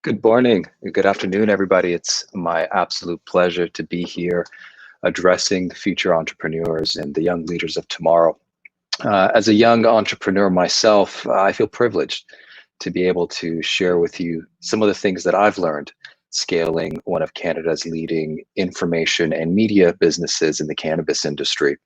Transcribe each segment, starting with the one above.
Good morning, good afternoon, everybody. It's my absolute pleasure to be here addressing the future entrepreneurs and the young leaders of tomorrow. As a young entrepreneur myself, I feel privileged to be able to share with you some of the things that I've learned scaling one of Canada's leading information and media businesses in the cannabis industry.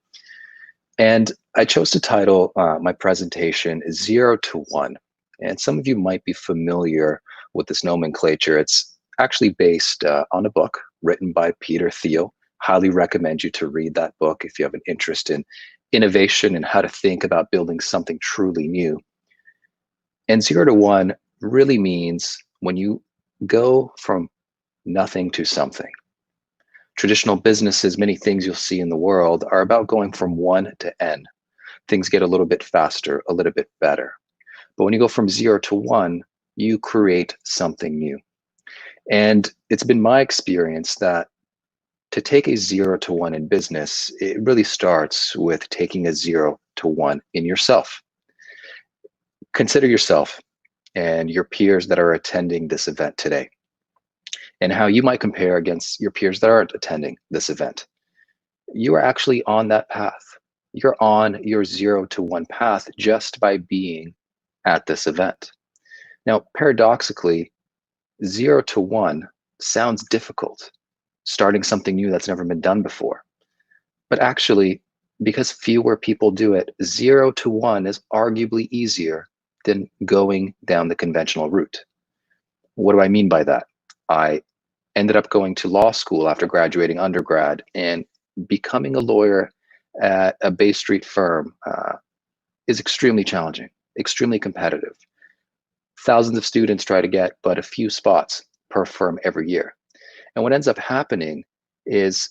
And I chose to title my presentation Zero to One. And some of you might be familiar with this nomenclature. It's actually based on a book written by Peter Thiel. Highly recommend you to read that book if you have an interest in innovation and how to think about building something truly new. And zero to one really means when you go from nothing to something. Traditional businesses, many things you'll see in the world are about going from one to N. Things get a little bit faster, a little bit better. But when you go from zero to one, you create something new. And it's been my experience that to take a zero to one in business, it really starts with taking a zero to one in yourself. Consider yourself and your peers that are attending this event today, and how you might compare against your peers that aren't attending this event. You are actually on that path. You're on your zero to one path just by being at this event. Now, paradoxically, zero to one sounds difficult, starting something new that's never been done before. But actually, because fewer people do it, zero to one is arguably easier than going down the conventional route. What do I mean by that? I ended up going to law school after graduating undergrad, and becoming a lawyer at a Bay Street firm is extremely challenging, extremely competitive. Thousands of students try to get but a few spots per firm every year. And what ends up happening is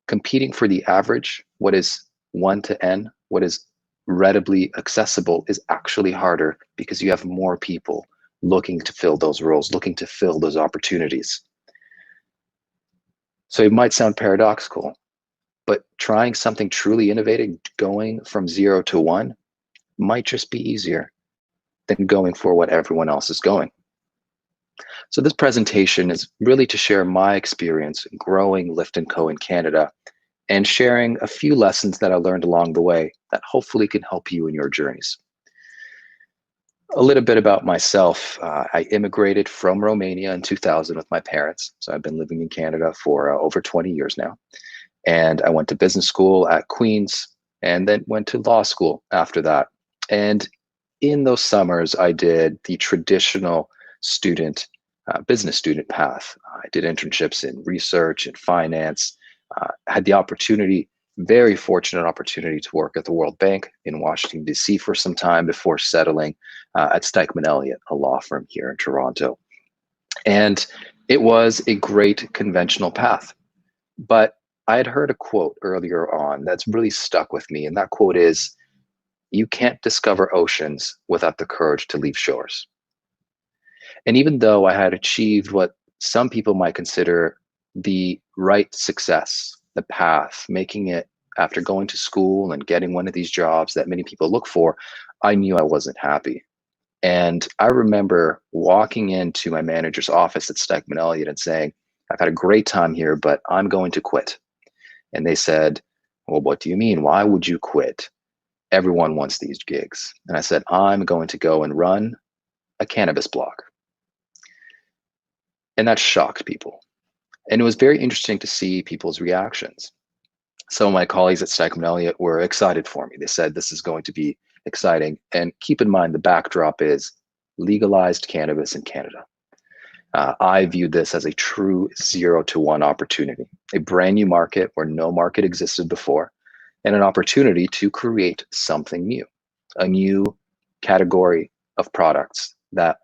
competing for the average, what is 1 to N, what is readily accessible, is actually harder because you have more people looking to fill those roles, looking to fill those opportunities. So it might sound paradoxical, but trying something truly innovative, going from zero to one, might just be easier than going for what everyone else is going. So this presentation is really to share my experience growing Lift & Co in Canada and sharing a few lessons that I learned along the way that hopefully can help you in your journeys. A little bit about myself. I immigrated from Romania in 2000 with my parents. So I've been living in Canada for over 20 years now. And I went to business school at Queen's and then went to law school after that. And in those summers, I did the traditional business student path. I did internships in research and finance, had the opportunity, very fortunate opportunity to work at the World Bank in Washington, D.C. for some time before settling at Stikeman Elliott, a law firm here in Toronto. And it was a great conventional path. But I had heard a quote earlier on that's really stuck with me. And that quote is, "You can't discover oceans without the courage to leave shores." And even though I had achieved what some people might consider the right success, the path, making it after going to school and getting one of these jobs that many people look for, I knew I wasn't happy. And I remember walking into my manager's office at Stikeman Elliott and saying, "I've had a great time here, but I'm going to quit." And they said, "Well, what do you mean? Why would you quit? Everyone wants these gigs." And I said, "I'm going to go and run a cannabis blog." And that shocked people. And it was very interesting to see people's reactions. Some of my colleagues at Stikeman Elliott were excited for me. They said, "This is going to be exciting." And keep in mind, the backdrop is legalized cannabis in Canada. I viewed this as a true zero to one opportunity, a brand new market where no market existed before, and an opportunity to create something new, a new category of products that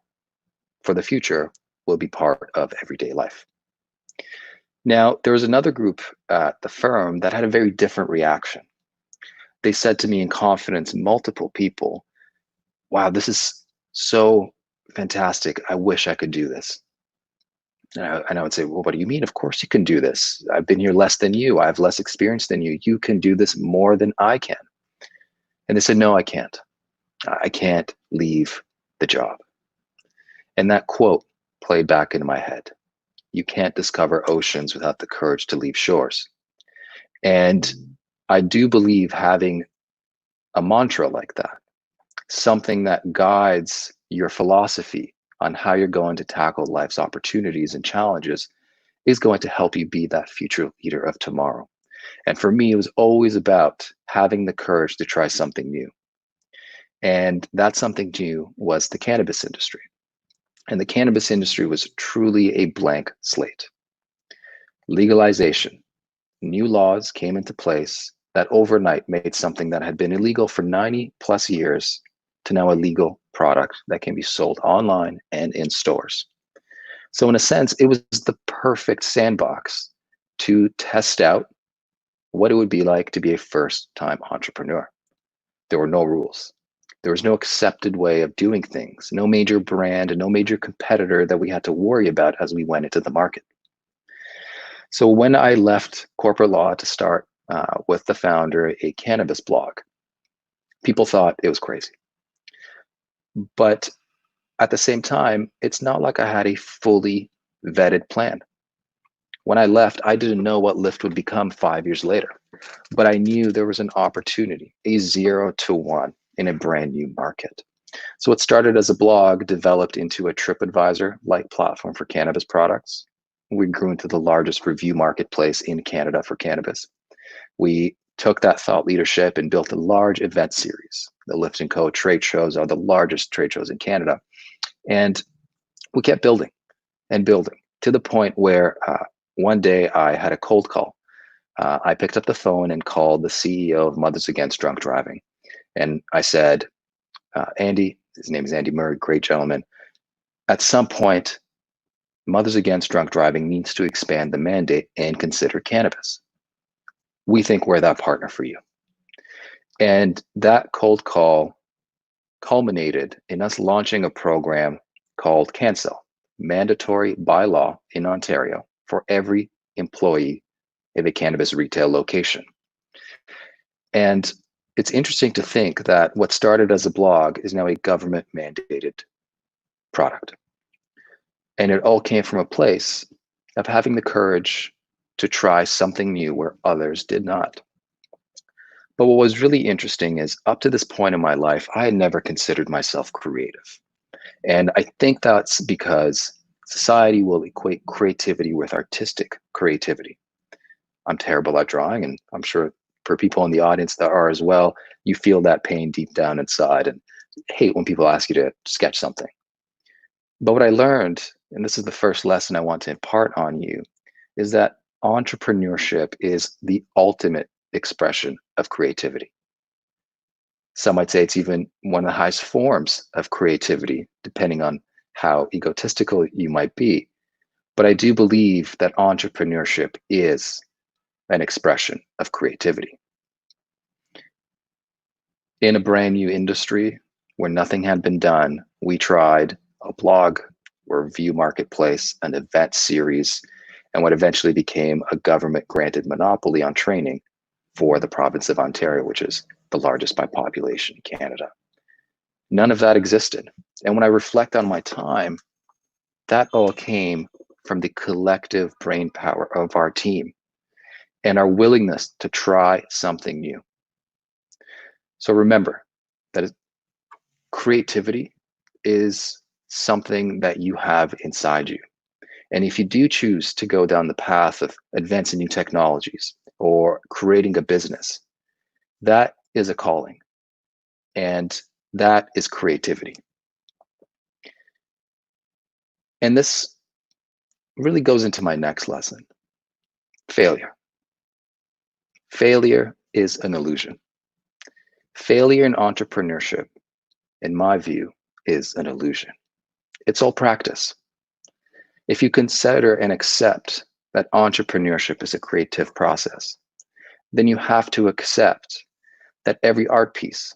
for the future will be part of everyday life. Now, there was another group at the firm that had a very different reaction. They said to me in confidence, multiple people, "Wow, this is so fantastic. I wish I could do this." And I would say, "Well, what do you mean? Of course you can do this. I've been here less than you. I have less experience than you. You can do this more than I can." And they said, "No, I can't. I can't leave the job." And that quote played back into my head. You can't discover oceans without the courage to leave shores. And I do believe having a mantra like that, something that guides your philosophy on how you're going to tackle life's opportunities and challenges, is going to help you be that future leader of tomorrow. And for me, it was always about having the courage to try something new. And that something new was the cannabis industry. And the cannabis industry was truly a blank slate. Legalization, new laws came into place that overnight made something that had been illegal for 90 plus years to now a legal product that can be sold online and in stores. So in a sense, it was the perfect sandbox to test out what it would be like to be a first-time entrepreneur. There were no rules. There was no accepted way of doing things, no major brand and no major competitor that we had to worry about as we went into the market. So when I left corporate law to start with the founder a cannabis blog, people thought it was crazy. But at the same time, it's not like I had a fully vetted plan. When I left, I didn't know what Lyft would become 5 years later, but I knew there was an opportunity, a 0 to 1 in a brand new market. So it started as a blog, developed into a TripAdvisor-like platform for cannabis products. We grew into the largest review marketplace in Canada for cannabis. We took that thought leadership and built a large event series. The Lyft & Co. trade shows are the largest trade shows in Canada. And we kept building and building to the point where one day I had a cold call. I picked up the phone and called the CEO of Mothers Against Drunk Driving. And I said, Andy, his name is Andy Murray, great gentleman. At some point, Mothers Against Drunk Driving needs to expand the mandate and consider cannabis. We think we're that partner for you. And that cold call culminated in us launching a program called Cancel, mandatory by law in Ontario for every employee of a cannabis retail location. And it's interesting to think that what started as a blog is now a government mandated product. And it all came from a place of having the courage to try something new where others did not. But what was really interesting is up to this point in my life, I had never considered myself creative. And I think that's because society will equate creativity with artistic creativity. I'm terrible at drawing, and I'm sure for people in the audience that are as well, you feel that pain deep down inside and hate when people ask you to sketch something. But what I learned, and this is the first lesson I want to impart on you, is that entrepreneurship is the ultimate expression of creativity. Some might say it's even one of the highest forms of creativity, depending on how egotistical you might be. But I do believe that entrepreneurship is an expression of creativity. In a brand new industry where nothing had been done, we tried a blog, a review marketplace, an event series, and what eventually became a government granted monopoly on training for the province of Ontario, which is the largest by population in Canada. None of that existed. And when I reflect on my time, that all came from the collective brain power of our team and our willingness to try something new. So remember that creativity is something that you have inside you. And if you do choose to go down the path of advancing new technologies or creating a business, that is a calling. And that is creativity. And this really goes into my next lesson, failure. Failure is an illusion. Failure in entrepreneurship, in my view, is an illusion. It's all practice. If you consider and accept that entrepreneurship is a creative process, then you have to accept that every art piece,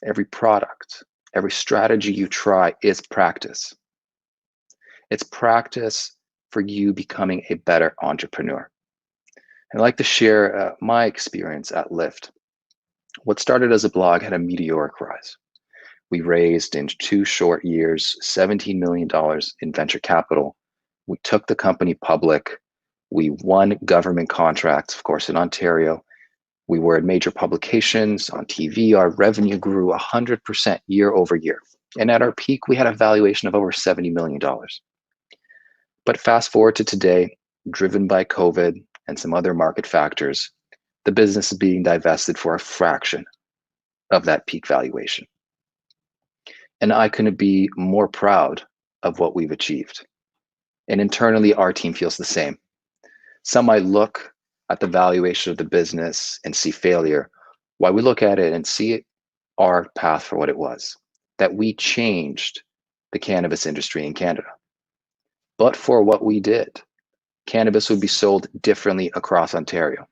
every product, every strategy you try is practice. It's practice for you becoming a better entrepreneur. I'd like to share my experience at Lyft. What started as a blog had a meteoric rise. We raised in 2 short years, $17 million in venture capital. We took the company public. We won government contracts, of course, in Ontario. We were in major publications on TV. Our revenue grew 100% year over year. And at our peak, we had a valuation of over $70 million. But fast forward to today, driven by COVID and some other market factors, the business is being divested for a fraction of that peak valuation. And I couldn't be more proud of what we've achieved. And internally, our team feels the same. Some might look at the valuation of the business and see failure, while we look at it and see our path for what it was, that we changed the cannabis industry in Canada. But for what we did, cannabis would be sold differently across Ontario.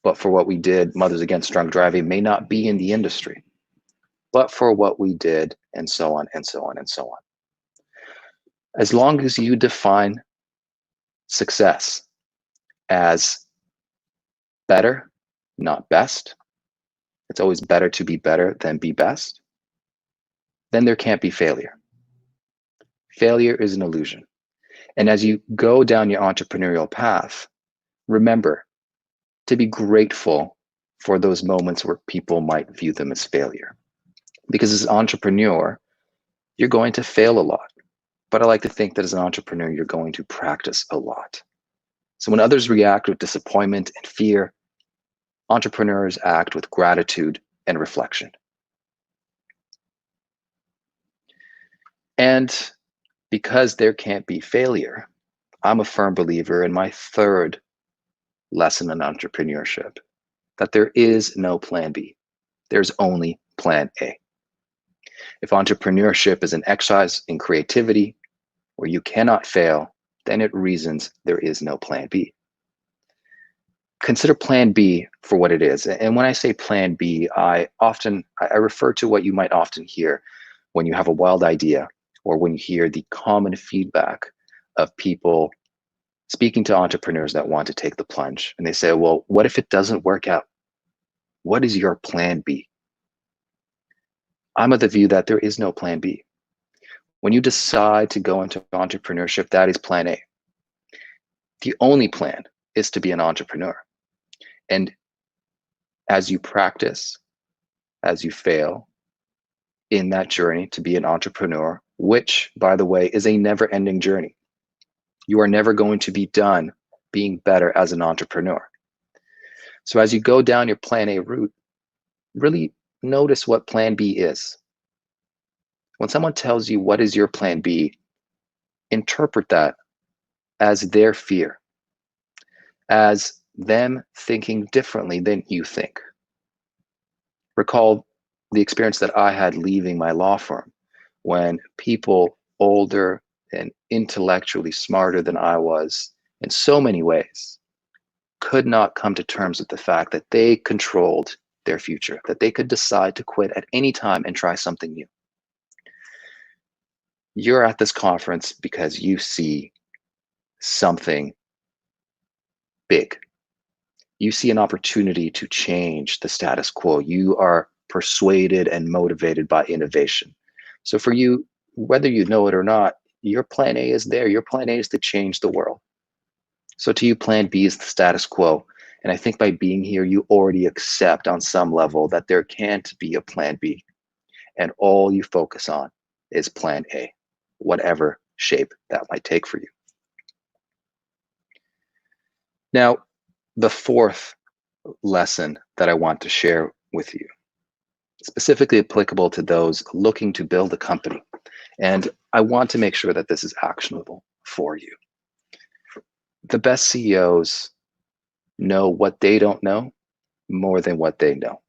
But for what we did, Mothers Against Drunk Driving may not be in the industry. But for what we did, and so on, and so on, and so on. As long as you define success as better, not best, it's always better to be better than be best, then there can't be failure. Failure is an illusion. And as you go down your entrepreneurial path, remember to be grateful for those moments where people might view them as failure. Because as an entrepreneur, you're going to fail a lot. But I like to think that as an entrepreneur, you're going to practice a lot. So when others react with disappointment and fear, entrepreneurs act with gratitude and reflection. And because there can't be failure, I'm a firm believer in my third lesson in entrepreneurship, that there is no plan B. There's only plan A. If entrepreneurship is an exercise in creativity where you cannot fail, then it reasons there is no plan B. Consider plan B for what it is. And when I say plan B, I refer to what you might often hear when you have a wild idea or when you hear the common feedback of people speaking to entrepreneurs that want to take the plunge. And they say, well, what if it doesn't work out? What is your plan B? I'm of the view that there is no plan B. When you decide to go into entrepreneurship, that is plan A. The only plan is to be an entrepreneur. And as you practice, as you fail in that journey to be an entrepreneur, which, by the way, is a never-ending journey, you are never going to be done being better as an entrepreneur. So as you go down your plan A route, really notice what plan B is. When someone tells you what is your plan B, interpret that as their fear, as them thinking differently than you think. Recall the experience that I had leaving my law firm when people older and intellectually smarter than I was in so many ways could not come to terms with the fact that they controlled their future, that they could decide to quit at any time and try something new. You're at this conference because you see something big. You see an opportunity to change the status quo. You are persuaded and motivated by innovation. So for you, whether you know it or not, your plan A is there. Your plan A is to change the world. So to you, plan B is the status quo. And I think by being here, you already accept on some level that there can't be a plan B. And all you focus on is plan A, whatever shape that might take for you. Now, the fourth lesson that I want to share with you, specifically applicable to those looking to build a company. And I want to make sure that this is actionable for you. The best CEOs know what they don't know more than what they know.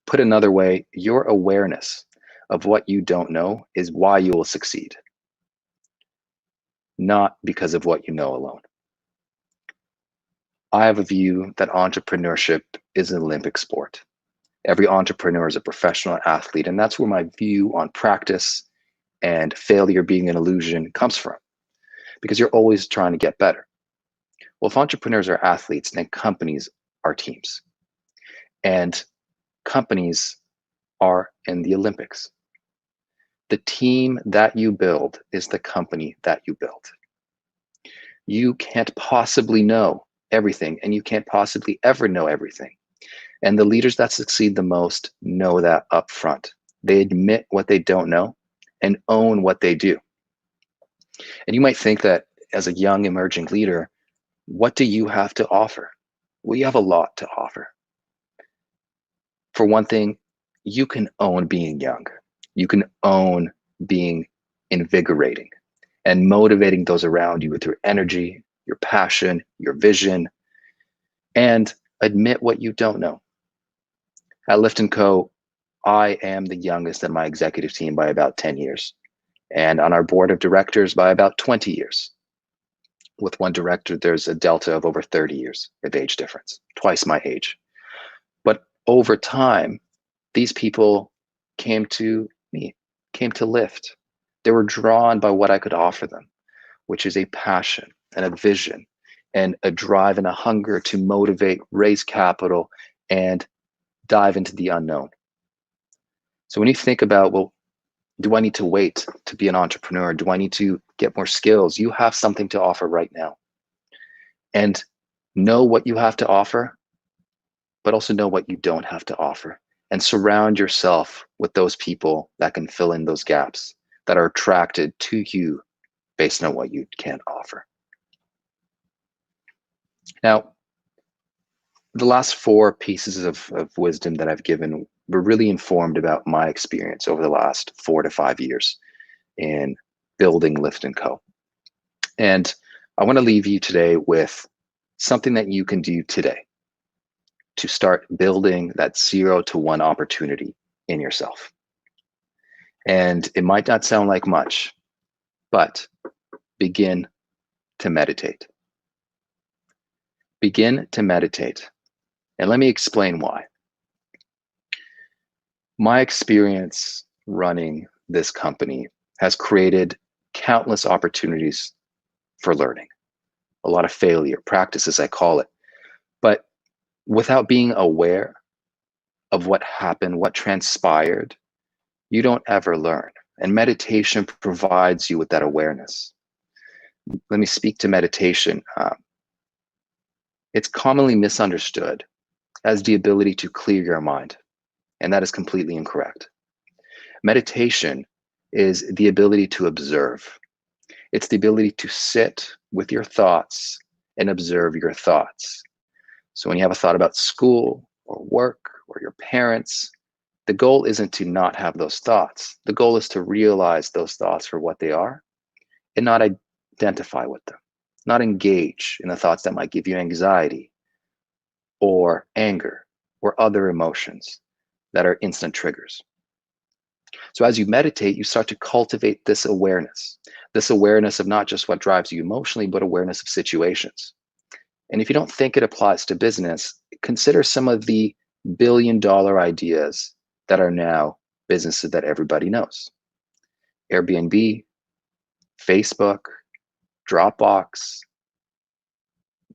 Put another way, your awareness of what you don't know is why you will succeed, not because of what you know alone. I have a view that entrepreneurship is an Olympic sport. Every entrepreneur is a professional athlete, and that's where my view on practice and failure being an illusion comes from, because you're always trying to get better. Well, if entrepreneurs are athletes, then companies are teams. And companies are in the Olympics. The team that you build is the company that you build. You can't possibly know everything, and you can't possibly ever know everything. And the leaders that succeed the most know that up front. They admit what they don't know and own what they do. And you might think that as a young emerging leader, what do you have to offer? Well, you have a lot to offer. For one thing, you can own being young. You can own being invigorating and motivating those around you with your energy, your passion, your vision, and admit what you don't know. At Lift & Co., I am the youngest in my executive team by about 10 years, and on our board of directors by about 20 years. With one director, there's a delta of over 30 years of age difference, twice my age. But over time, these people came to me, came to Lyft. They were drawn by what I could offer them, which is a passion and a vision and a drive and a hunger to motivate, raise capital, and dive into the unknown. So when you think about, well, do I need to wait to be an entrepreneur? Do I need to get more skills? You have something to offer right now. And know what you have to offer, but also know what you don't have to offer. And surround yourself with those people that can fill in those gaps, that are attracted to you based on what you can offer. Now, the last 4 pieces of wisdom that I've given were really informed about my experience over the last 4 to 5 years in building Lift & Co. And I want to leave you today with something that you can do today to start building that 0 to 1 opportunity in yourself. And it might not sound like much, but begin to meditate. Begin to meditate. And let me explain why. My experience running this company has created countless opportunities for learning, a lot of failure, practice as I call it. But without being aware of what happened, what transpired, you don't ever learn. And meditation provides you with that awareness. Let me speak to meditation. It's commonly misunderstood as the ability to clear your mind, and that is completely incorrect. Meditation is the ability to observe. It's the ability to sit with your thoughts and observe your thoughts. So when you have a thought about school or work or your parents, the goal isn't to not have those thoughts. The goal is to realize those thoughts for what they are and not identify with them, not engage in the thoughts that might give you anxiety or anger or other emotions that are instant triggers. So as you meditate, you start to cultivate this awareness of not just what drives you emotionally, but awareness of situations. And if you don't think it applies to business, consider some of the billion-dollar ideas that are now businesses that everybody knows. Airbnb, Facebook, Dropbox.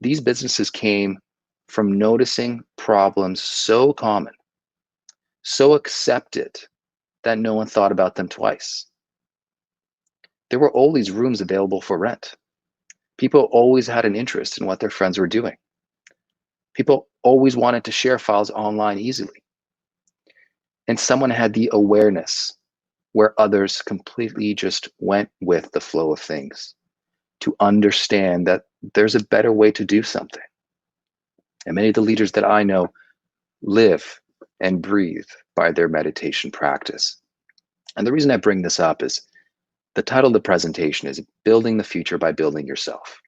These businesses came from noticing problems so common, so accepted, that no one thought about them twice. There were always rooms available for rent. People always had an interest in what their friends were doing. People always wanted to share files online easily. And someone had the awareness where others completely just went with the flow of things to understand that there's a better way to do something. And many of the leaders that I know live and breathe by their meditation practice. And the reason I bring this up is the title of the presentation is Building the Future by Building Yourself.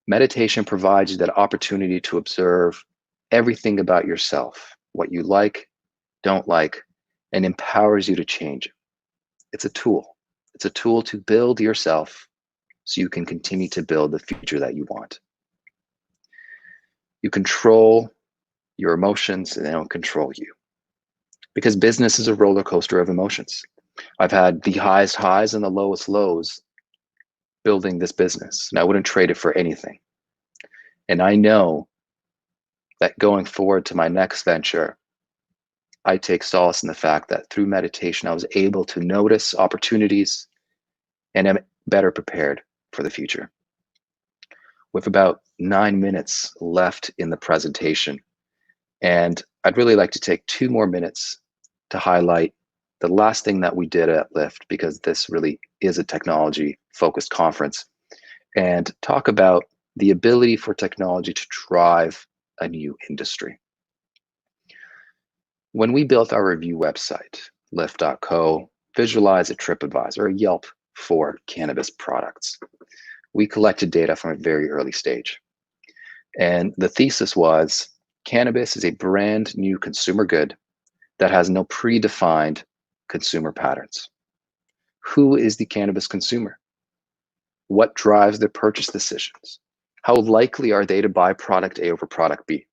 Meditation provides you that opportunity to observe everything about yourself, what you like, don't like, and empowers you to change it. It's a tool. It's a tool to build yourself so you can continue to build the future that you want. You control your emotions and they don't control you. Because business is a roller coaster of emotions. I've had the highest highs and the lowest lows building this business, and I wouldn't trade it for anything. And I know that going forward to my next venture, I take solace in the fact that through meditation, I was able to notice opportunities and am better prepared for the future. With about 9 minutes left in the presentation, and I'd really like to take 2 more minutes to highlight the last thing that we did at Lyft, because this really is a technology-focused conference, and talk about the ability for technology to drive a new industry. When we built our review website, Lyft.co, visualize a TripAdvisor, a Yelp for cannabis products, we collected data from a very early stage. And the thesis was, cannabis is a brand new consumer good that has no predefined consumer patterns. Who is the cannabis consumer? What drives their purchase decisions? How likely are they to buy product A over product B?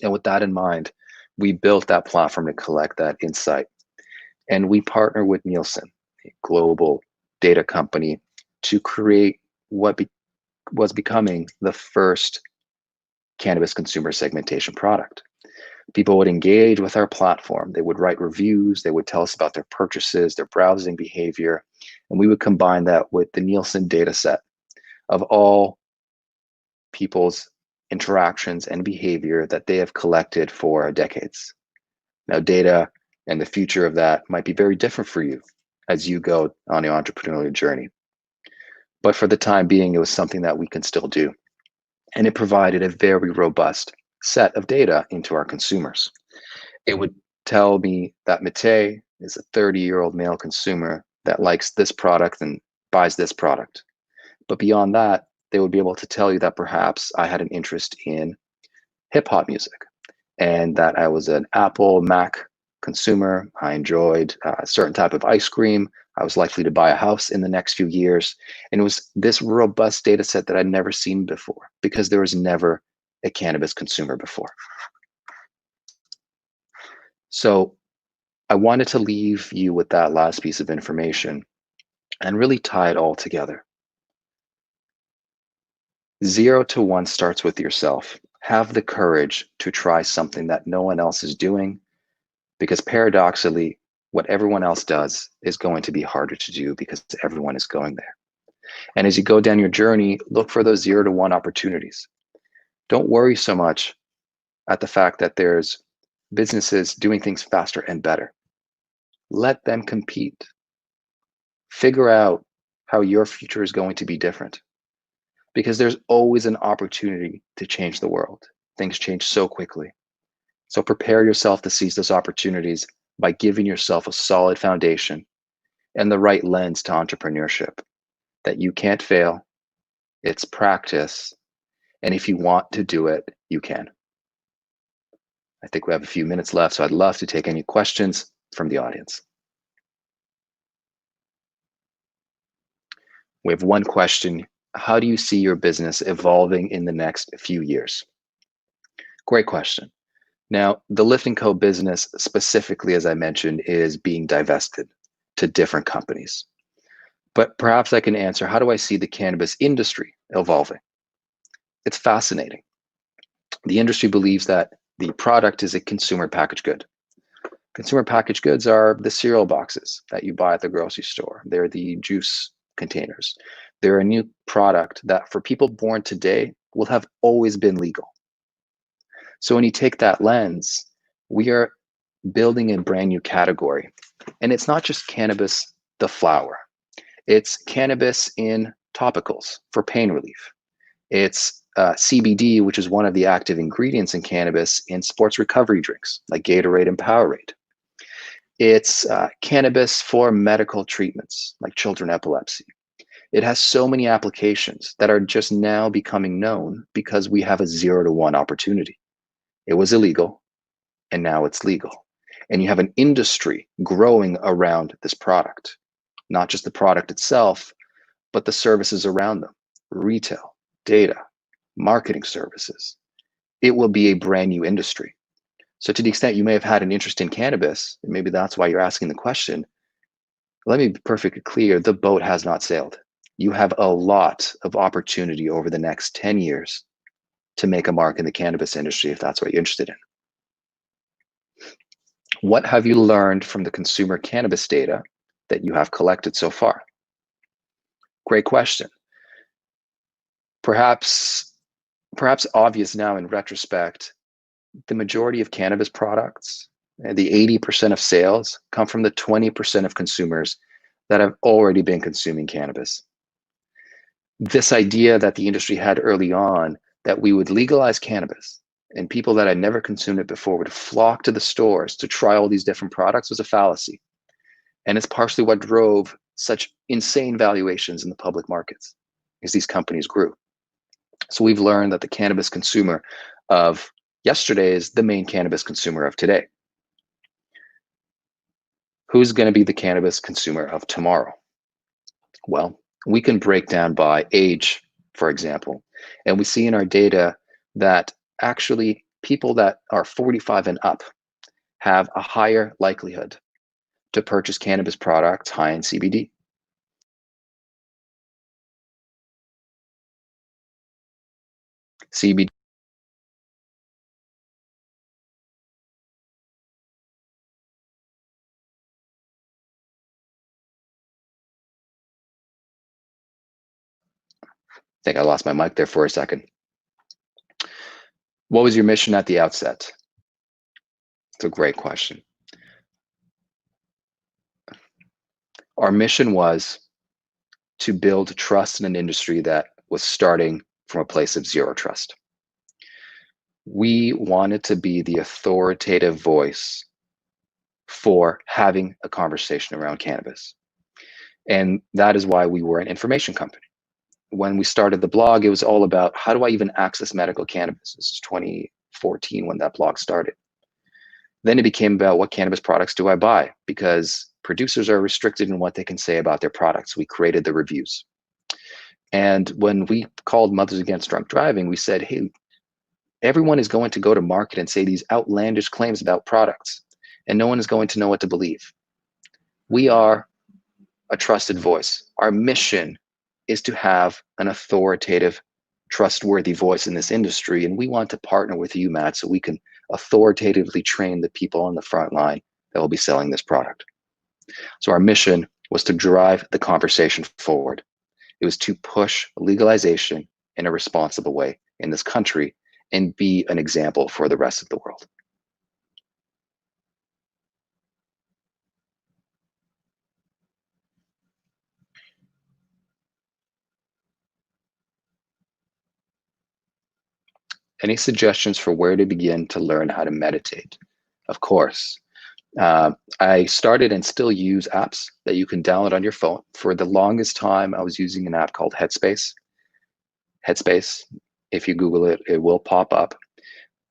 And with that in mind, we built that platform to collect that insight. And we partner with Nielsen, a global data company, to create what was becoming the first cannabis consumer segmentation product. People would engage with our platform. They would write reviews. They would tell us about their purchases, their browsing behavior, and we would combine that with the Nielsen data set of all people's interactions and behavior that they have collected for decades. Now, data and the future of that might be very different for you as you go on your entrepreneurial journey. But for the time being, it was something that we can still do. And it provided a very robust set of data into our consumers. It would tell me that Matei is a 30-year-old male consumer that likes this product and buys this product. But beyond that, they would be able to tell you that perhaps I had an interest in hip hop music and that I was an Apple, Mac consumer. I enjoyed a certain type of ice cream. I was likely to buy a house in the next few years. And it was this robust data set that I'd never seen before because there was never a cannabis consumer before. So I wanted to leave you with that last piece of information and really tie it all together. 0 to 1 starts with yourself. Have the courage to try something that no one else is doing, because paradoxically, what everyone else does is going to be harder to do because everyone is going there. And as you go down your journey, look for those 0 to 1 opportunities. Don't worry so much at the fact that there's businesses doing things faster and better. Let them compete. Figure out how your future is going to be different, because there's always an opportunity to change the world. Things change so quickly. So prepare yourself to seize those opportunities by giving yourself a solid foundation and the right lens to entrepreneurship, that you can't fail, it's practice, and if you want to do it, you can. I think we have a few minutes left, so I'd love to take any questions from the audience. We have one question. How do you see your business evolving in the next few years? Great question. Now, the Lyft & Co business specifically, as I mentioned, is being divested to different companies. But perhaps I can answer, how do I see the cannabis industry evolving? It's fascinating. The industry believes that the product is a consumer packaged good. Consumer packaged goods are the cereal boxes that you buy at the grocery store. They're the juice containers. They're a new product that for people born today will have always been legal. So when you take that lens, we are building a brand new category. And it's not just cannabis, the flower. It's cannabis in topicals for pain relief. It's CBD, which is one of the active ingredients in cannabis, in sports recovery drinks like Gatorade and Powerade. It's cannabis for medical treatments like children epilepsy. It has so many applications that are just now becoming known because we have a 0 to 1 opportunity. It was illegal, and now it's legal. And you have an industry growing around this product, not just the product itself, but the services around them, retail, data, marketing services. It will be a brand new industry. So to the extent you may have had an interest in cannabis, and maybe that's why you're asking the question, let me be perfectly clear, the boat has not sailed. You have a lot of opportunity over the next 10 years to make a mark in the cannabis industry if that's what you're interested in. What have you learned from the consumer cannabis data that you have collected so far? Great question. Perhaps obvious now in retrospect, the majority of cannabis products, the 80% of sales, come from the 20% of consumers that have already been consuming cannabis. This idea that the industry had early on that we would legalize cannabis and people that had never consumed it before would flock to the stores to try all these different products was a fallacy. And it's partially what drove such insane valuations in the public markets, as these companies grew. So we've learned that the cannabis consumer of yesterday is the main cannabis consumer of today. Who's going to be the cannabis consumer of tomorrow? Well, we can break down by age, for example, and we see in our data that actually people that are 45 and up have a higher likelihood to purchase cannabis products high in CBD. CBD I think I lost my mic there for a second. What was your mission at the outset? It's a great question. Our mission was to build trust in an industry that was starting from a place of zero trust. We wanted to be the authoritative voice for having a conversation around cannabis. And that is why we were an information company. When we started the blog, it was all about how do I even access medical cannabis? This is 2014 when that blog started. Then it became about what cannabis products do I buy? Because producers are restricted in what they can say about their products. We created the reviews. And when we called Mothers Against Drunk Driving, we said, hey, everyone is going to go to market and say these outlandish claims about products, and no one is going to know what to believe. We are a trusted voice. Our mission is to have an authoritative, trustworthy voice in this industry. And we want to partner with you, Matt, so we can authoritatively train the people on the front line that will be selling this product. So our mission was to drive the conversation forward. It was to push legalization in a responsible way in this country and be an example for the rest of the world. Any suggestions for where to begin to learn how to meditate? Of course. I started and still use apps that you can download on your phone. For the longest time, I was using an app called Headspace. Headspace, if you Google it, it will pop up.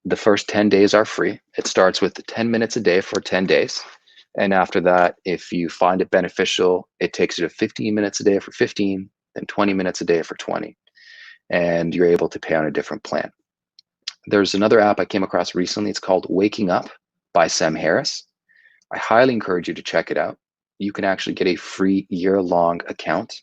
The first 10 days are free. It starts with 10 minutes a day for 10 days. And after that, if you find it beneficial, it takes you to 15 minutes a day for 15, then 20 minutes a day for 20. And you're able to pay on a different plan. There's another app I came across recently. It's called Waking Up by Sam Harris. I highly encourage you to check it out. You can actually get a free year-long account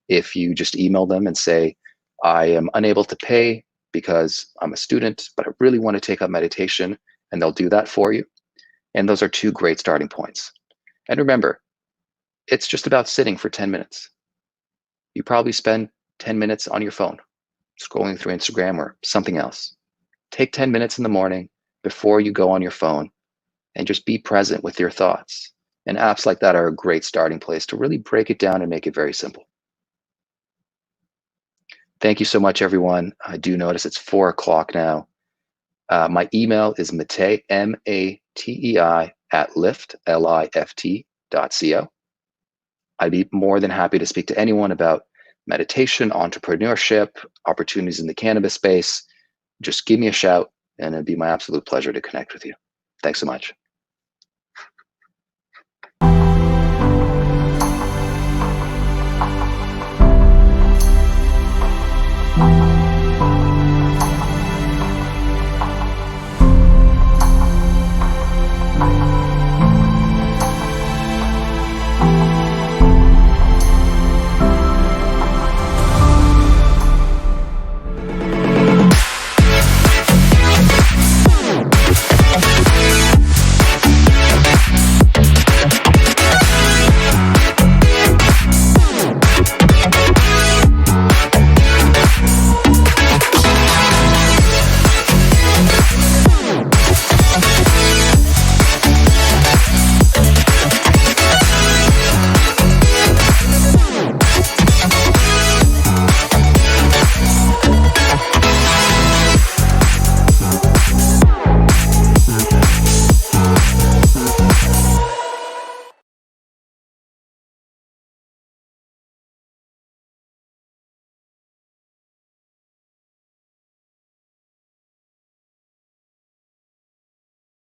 if you just email them and say, I am unable to pay because I'm a student, but I really want to take up meditation, and they'll do that for you. And those are two great starting points. And remember, it's just about sitting for 10 minutes. You probably spend 10 minutes on your phone, scrolling through Instagram or something else. Take 10 minutes in the morning before you go on your phone and just be present with your thoughts. And apps like that are a great starting place to really break it down and make it very simple. Thank you so much, everyone. I do notice it's 4 o'clock now. My email is Matei, M-A-T-E-I, @lift, L-I-F-T.co. I'd be more than happy to speak to anyone about meditation, entrepreneurship, opportunities in the cannabis space. Just give me a shout, and it'd be my absolute pleasure to connect with you. Thanks so much.